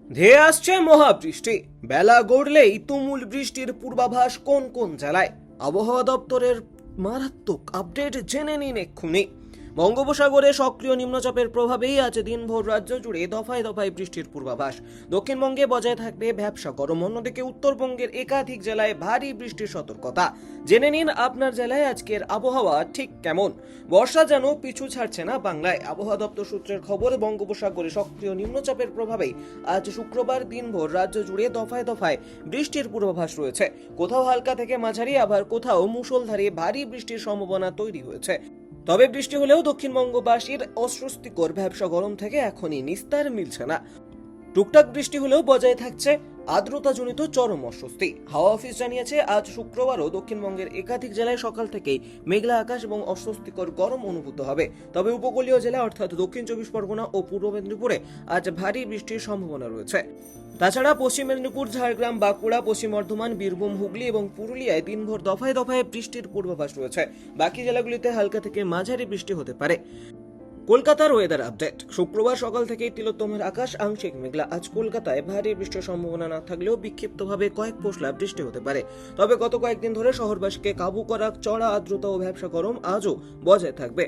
ধেয়ে আসছে মহাবৃষ্টি, বেলা গড়লেই তুমুল বৃষ্টির পূর্বাভাস কোন কোন জেলায়। আবহাওয়া দপ্তরের মারাত্মক আপডেট জেনে নিন এক্ষুনি। বঙ্গোপসাগরে সক্রিয় নিম্নচাপের প্রভাবেই আজ দিনভর রাজ্য জুড়ে দফায় দফায় বৃষ্টির পূর্বাভাস। দক্ষিণবঙ্গে বজায় থাকবে ভ্যাপসা গরম, অন্যদিকে উত্তরবঙ্গের একাধিক জেলায় ভারী বৃষ্টির সতর্কতা। জেনে নিন আপনার জেলায় আজকের আবহাওয়া ঠিক কেমন। বর্ষা যেন পিছু ছাড়ছে না বাংলায়। আবহাওয়া দপ্তর সূত্রের খবর, বঙ্গোপসাগরে সক্রিয় নিম্নচাপের প্রভাবেই আজ শুক্রবার দিনভর রাজ্য জুড়ে দফায় দফায় বৃষ্টির পূর্বাভাস রয়েছে। কোথাও হালকা থেকে মাঝারি, আবার কোথাও মুষলধারে ভারী বৃষ্টির সম্ভাবনা তৈরি হয়েছে। তবে বৃষ্টি হলেও দক্ষিণবঙ্গবাসীর অস্বস্তিকর ভ্যাপসা গরম থেকে এখনই নিস্তার মিলছে না। টুকটাক বৃষ্টি হলেও বজায় থাকছে আর্দ্রতাজনিত চরম অস্বস্তি। হাওয়া অফিস জানিয়েছে, আজ শুক্রবারও দক্ষিণবঙ্গের একাধিক জেলায় সকাল থেকেই মেঘলা আকাশ এবং অস্বস্তিকর গরম অনুভূত হবে। তবে উপকূলীয় জেলা অর্থাৎ দক্ষিণ চব্বিশ পরগনা ও পূর্ব মেদিনীপুরে আজ ভারী বৃষ্টির সম্ভাবনা রয়েছে। তাছাড়া পশ্চিম মেদিনীপুর, ঝাড়গ্রাম, বাঁকুড়া, পশ্চিম বর্ধমান, বীরভূম, হুগলি এবং পুরুলিয়ায় দিনভর দফায় দফায় বৃষ্টির পূর্বাভাস রয়েছে। বাকি জেলাগুলিতে হালকা থেকে মাঝারি বৃষ্টি হতে পারে। কলকাতার ওয়েদার আপডেট। শুক্রবার সকাল থেকেই তিলোত্তমার আকাশ আংশিক মেঘলা। আজ কলকাতায় ভারী বৃষ্টির সম্ভাবনা না থাকলেও বিক্ষিপ্তভাবে কয়েক পশলা বৃষ্টি হতে পারে। তবে গত কয়েকদিন ধরে শহরবাসীকে কাবু করা চড়া আর্দ্রতা ও ভ্যাপসা গরম আজও বজায় থাকবে।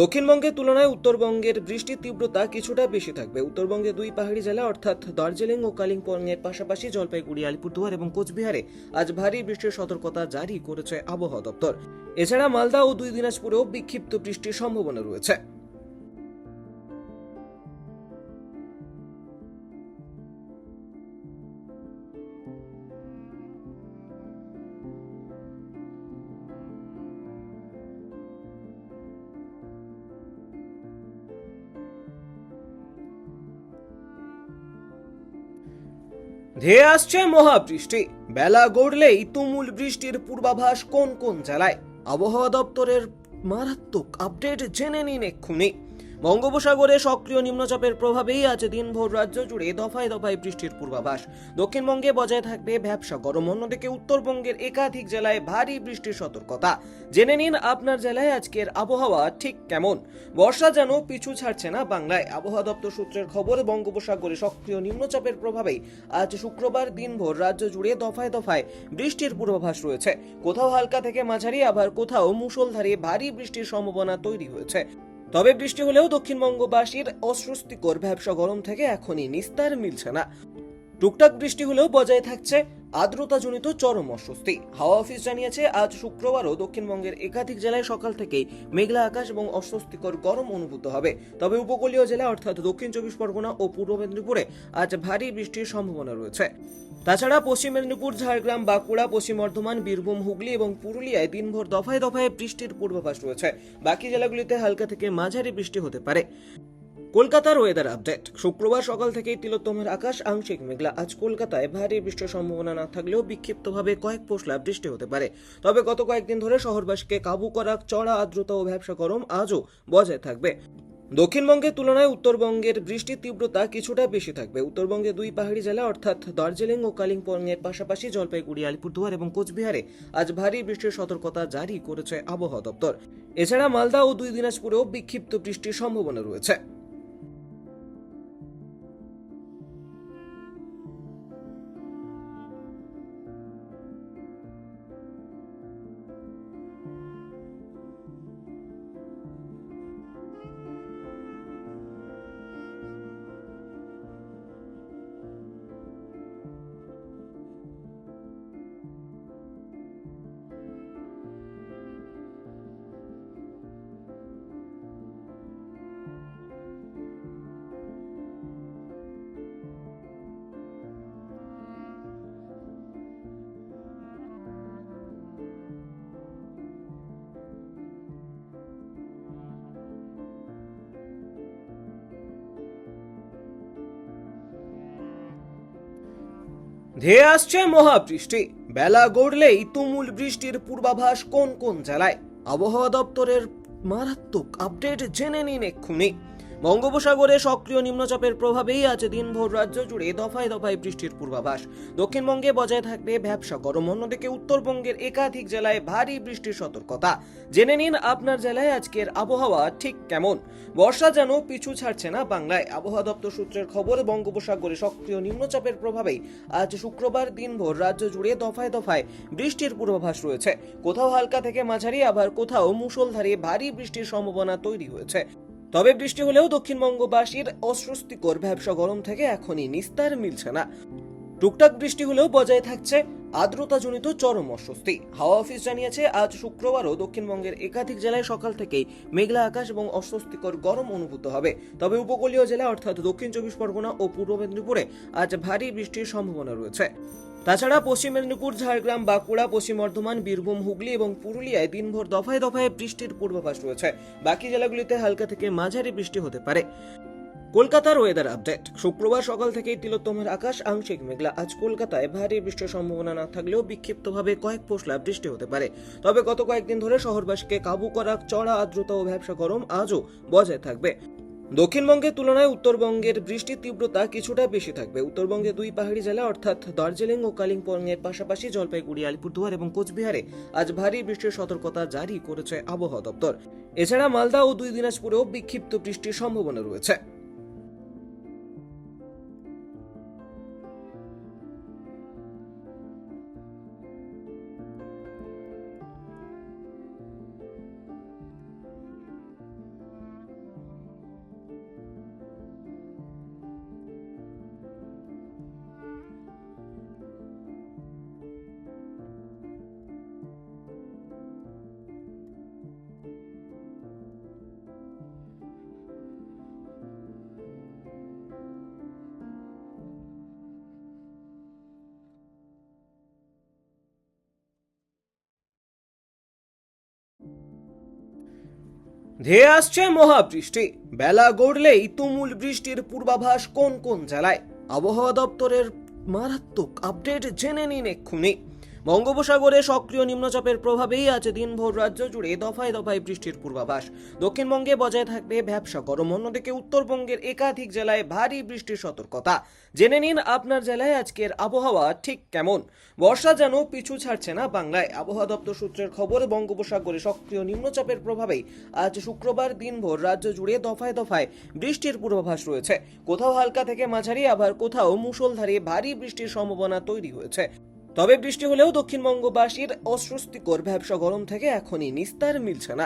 দক্ষিণবঙ্গের তুলনায় উত্তরবঙ্গের বৃষ্টির তীব্রতা কিছুটা বেশি থাকবে। উত্তরবঙ্গে দুই পাহাড়ি জেলা অর্থাৎ দার্জিলিং ও কালিম্পংয়ের পাশাপাশি জলপাইগুড়ি, আলিপুরদুয়ার এবং কোচবিহারে আজ ভারী বৃষ্টির সতর্কতা জারি করেছে আবহাওয়া দপ্তর। এছাড়া মালদা ও দুই দিনাজপুরেও বিক্ষিপ্ত বৃষ্টির সম্ভাবনা রয়েছে। ধেয়ে আসছে মহাবৃষ্টি, বেলা গড়লেই তুমুল বৃষ্টির পূর্বাভাস কোন কোন জেলায়। আবহাওয়া দপ্তরের মারাত্মক আপডেট জেনে নিন এক্ষুনি। বঙ্গোপসাগরে সক্রিয় নিম্নচাপের প্রভাবেই আজ দিনভর রাজ্য জুড়ে দফায় দফায় বৃষ্টির পূর্বাভাস। দক্ষিণবঙ্গে বজায় থাকবে ভ্যাপসা গরম, অন্যদিকে উত্তরবঙ্গের একাধিক জেলায় ভারী বৃষ্টির সতর্কতা। জেনে নিন আপনার জেলায় আজকের আবহাওয়া ঠিক কেমন। বর্ষা যেন পিছু ছাড়ছে না বাংলায়। আবহাওয়া দপ্তর সূত্রের খবর, বঙ্গোপসাগরে সক্রিয় নিম্নচাপের প্রভাবেই আজ শুক্রবার দিনভর রাজ্য জুড়ে দফায় দফায় বৃষ্টির পূর্বাভাস রয়েছে। কোথাও হালকা থেকে মাঝারি, আবার কোথাও মুষলধারে ভারী বৃষ্টির সম্ভাবনা তৈরি হয়েছে। তবে বৃষ্টি হলেও দক্ষিণবঙ্গবাসীর অস্বস্তিকর ভ্যাপসা গরম থেকে এখনই নিস্তার মিলছে না। টুকটাক বৃষ্টি হলেও বজায় থাকছে আর্দ্রতাজনিত চরম অস্বস্তি। হাওয়া অফিস জানিয়েছে, আজ শুক্রবারও দক্ষিণবঙ্গের একাধিক জেলায় সকাল থেকেই মেঘলা আকাশ এবং অস্বস্তিকর গরম অনুভূত হবে। তবে উপকূলীয় জেলা অর্থাৎ দক্ষিণ চব্বিশ পরগনা ও পূর্ব মেদিনীপুরে আজ ভারী বৃষ্টির সম্ভাবনা রয়েছে। তাছাড়া পশ্চিম মেদিনীপুর, ঝাড়গ্রাম, বাঁকুড়া, পশ্চিম বর্ধমান, বীরভূম, হুগলি এবং পুরুলিয়ায় দিনভর দফায় দফায় বৃষ্টির পূর্বাভাস রয়েছে। বাকি জেলাগুলিতে হালকা থেকে মাঝারি বৃষ্টি হতে পারে। কলকাতার ওয়েদার আপডেট। শুক্রবার সকাল থেকেই তিলোত্তমার আকাশ আংশিক মেঘলা। আজ কলকাতায় ভারী বৃষ্টির সম্ভাবনা না থাকলেও বিক্ষিপ্তভাবে কয়েক পশলা বৃষ্টি হতে পারে। তবে গত কয়েকদিন ধরে শহরবাসীকে কাবু করা চড়া আর্দ্রতা ও ভ্যাপসা গরম আজও বজায় থাকবে। দক্ষিণবঙ্গের তুলনায় উত্তরবঙ্গের বৃষ্টির তীব্রতা কিছুটা বেশি থাকবে। উত্তরবঙ্গে দুই পাহাড়ি জেলা অর্থাৎ দার্জিলিং ও কালিম্পংয়ের পাশাপাশি জলপাইগুড়ি, আলিপুরদুয়ার এবং কোচবিহারে আজ ভারী বৃষ্টির সতর্কতা জারি করেছে আবহাওয়া দপ্তর। এছাড়া মালদা ও দুই দিনাজপুরেও বিক্ষিপ্ত বৃষ্টির সম্ভাবনা রয়েছে। ধেয়ে আসছে মহাবৃষ্টি, বেলা গড়লেই তুমুল বৃষ্টির পূর্বাভাস কোন কোন জেলায়। আবহাওয়া দপ্তরের মারাত্মক আপডেট জেনে নিন এক্ষুনি। বঙ্গোপসাগরে সক্রিয় নিম্নচাপের প্রভাবেই আজ দিনভর রাজ্য জুড়ে দফায় দফায় বৃষ্টির পূর্বাভাস। দক্ষিণবঙ্গে বজায় থাকবে ভ্যাপসা গরম, অন্যদিকে উত্তরবঙ্গের একাধিক জেলায় ভারী বৃষ্টির সতর্কতা। জেনে নিন আপনার জেলায় আজকের আবহাওয়া ঠিক কেমন। বর্ষা যেন পিছু ছাড়ছে না বাংলায়। আবহাওয়া দপ্তর সূত্রের খবর, বঙ্গোপসাগরে সক্রিয় নিম্নচাপের প্রভাবেই আজ শুক্রবার দিনভর রাজ্য জুড়ে দফায় দফায় বৃষ্টির পূর্বাভাস রয়েছে। কোথাও হালকা থেকে মাঝারি, আবার কোথাও মুষলধারে ভারী বৃষ্টির সম্ভাবনা তৈরি হয়েছে। তবে বৃষ্টি হলেও দক্ষিণবঙ্গবাসীর অস্বস্তিকর ভ্যাপসা গরম থেকে এখনই নিস্তার মিলছে না। টুকটাক বৃষ্টি হলেও বজায় থাকছে আর্দ্রতাজনিত চরম অস্বস্তি। হাওয়া অফিস জানিয়েছে, আজ শুক্রবারও দক্ষিণবঙ্গের একাধিক জেলায় সকাল থেকেই মেঘলা আকাশ এবং অস্বস্তিকর গরম অনুভূত হবে। তবে উপকূলীয় জেলা অর্থাৎ দক্ষিণ চব্বিশ পরগনা ও পূর্ব মেদিনীপুরে আজ ভারী বৃষ্টির সম্ভাবনা রয়েছে। তাছাড়া পশ্চিম মেদিনীপুর, ঝাড়গ্রাম, বাঁকুড়া, পশ্চিম বর্ধমান, বীরভূম, হুগলি এবং পুরুলিয়ায় দিনভর দফায় দফায় বৃষ্টির পূর্বাভাস রয়েছে। বাকি জেলাগুলিতে হালকা থেকে মাঝারি বৃষ্টি হতে পারে। কলকাতার ওয়েদার আপডেট। শুক্রবার সকাল থেকেই তিলোত্তমার আকাশ আংশিক মেঘলা। আজ কলকাতায় ভারী বৃষ্টির সম্ভাবনা না থাকলেও বিক্ষিপ্তভাবে কয়েক পশলা বৃষ্টি হতে পারে। তবে গত কয়েকদিন ধরে শহরবাসীকে কাবু করা চড়া আর্দ্রতা ও ভ্যাপসা গরম আজও বজায় থাকবে। দক্ষিণবঙ্গের তুলনায় উত্তরবঙ্গের বৃষ্টির তীব্রতা কিছুটা বেশি থাকবে। উত্তরবঙ্গে দুই পাহাড়ি জেলা অর্থাৎ দার্জিলিং ও কালিম্পংয়ের পাশাপাশি জলপাইগুড়ি, আলিপুরদুয়ার এবং কোচবিহারে আজ ভারী বৃষ্টির সতর্কতা জারি করেছে আবহাওয়া দপ্তর। এছাড়া মালদা ও দুই দিনাজপুরেও বিক্ষিপ্ত বৃষ্টির সম্ভাবনা রয়েছে। ধেয়ে আসছে মহাবৃষ্টি, বেলা গড়লেই তুমুল বৃষ্টির পূর্বাভাস কোন কোন জেলায়। আবহাওয়া দপ্তরের মারাত্মক আপডেট জেনে নিন এক্ষুনি। বঙ্গোপসাগরে সক্রিয় নিম্নচাপের প্রভাবেই আজ দিনভর রাজ্য জুড়ে দফায় দফায় বৃষ্টির পূর্বাভাস। দক্ষিণবঙ্গে বজায় থাকবে ভ্যাপসা গরম, অন্যদিকে উত্তরবঙ্গের একাধিক জেলায় ভারী বৃষ্টির সতর্কতা। জেনে নিন আপনার জেলায় আজকের আবহাওয়া ঠিক কেমন। বর্ষা যেন পিছু ছাড়ছে না বাংলায়। আবহাওয়া দপ্তর সূত্রের খবর, বঙ্গোপসাগরে সক্রিয় নিম্নচাপের প্রভাবেই আজ শুক্রবার দিনভর রাজ্য জুড়ে দফায় দফায় বৃষ্টির পূর্বাভাস রয়েছে। কোথাও হালকা থেকে মাঝারি, আবার কোথাও মুষলধারে ভারী বৃষ্টির সম্ভাবনা তৈরি হয়েছে। তবে বৃষ্টি হলেও দক্ষিণবঙ্গবাসীর অস্বস্তিকর ভ্যাপসা গরম থেকে এখনই নিস্তার মিলছে না।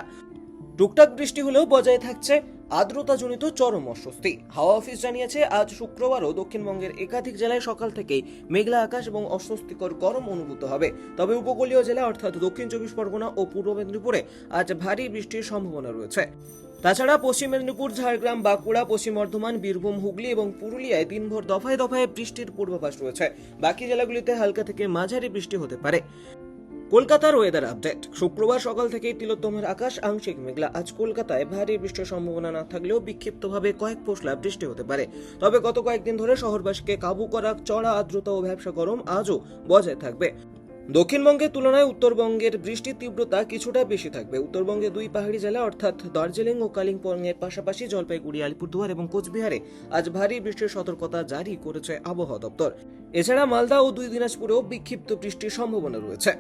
টুকটাক বৃষ্টি হলেও বজায় থাকছে আর্দ্রতাজনিত চরম অস্বস্তি। হাওয়া অফিস জানিয়েছে, আজ শুক্রবারও দক্ষিণবঙ্গের একাধিক জেলায় সকাল থেকেই মেঘলা আকাশ এবং অস্বস্তিকর গরম অনুভূত হবে। তবে উপকূলীয় জেলা অর্থাৎ দক্ষিণ চব্বিশ পরগনা ও পূর্ব মেদিনীপুরে আজ ভারী বৃষ্টির সম্ভাবনা রয়েছে। তাছাড়া পশ্চিম মেদিনীপুর, ঝাড়গ্রাম, বাঁকুড়া, পশ্চিম বর্ধমান, বীরভূম, হুগলি এবং পুরুলিয়ায় দিনভর দফায় দফায় বৃষ্টির পূর্বাভাস রয়েছে। বাকি জেলাগুলিতে হালকা থেকে মাঝারি বৃষ্টি হতে পারে। কলকাতার ওয়েদার আপডেট। শুক্রবার সকাল থেকেই তিলোত্তমার আকাশ আংশিক মেঘলা। আজ কলকাতায় ভারী বৃষ্টির সম্ভাবনা না থাকলেও বিক্ষিপ্তভাবে কয়েক পশলা বৃষ্টি হতে পারে। তবে গত কয়েকদিন ধরে শহরবাসীকে কাবু করা চড়া আর্দ্রতা ও ভ্যাপসা গরম আজও বজায় থাকবে। দক্ষিণবঙ্গের তুলনায় উত্তরবঙ্গের বৃষ্টির তীব্রতা কিছুটা বেশি থাকবে। উত্তরবঙ্গে দুই পাহাড়ি জেলা অর্থাৎ দার্জিলিং ও কালিম্পংয়ের পাশাপাশি জলপাইগুড়ি, আলিপুরদুয়ার এবং কোচবিহারে আজ ভারী বৃষ্টির সতর্কতা জারি করেছে আবহাওয়া দপ্তর। এছাড়া মালদা ও দুই দিনাজপুরেও বিক্ষিপ্ত বৃষ্টির সম্ভাবনা রয়েছে।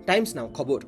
টাইমস নাও খবর।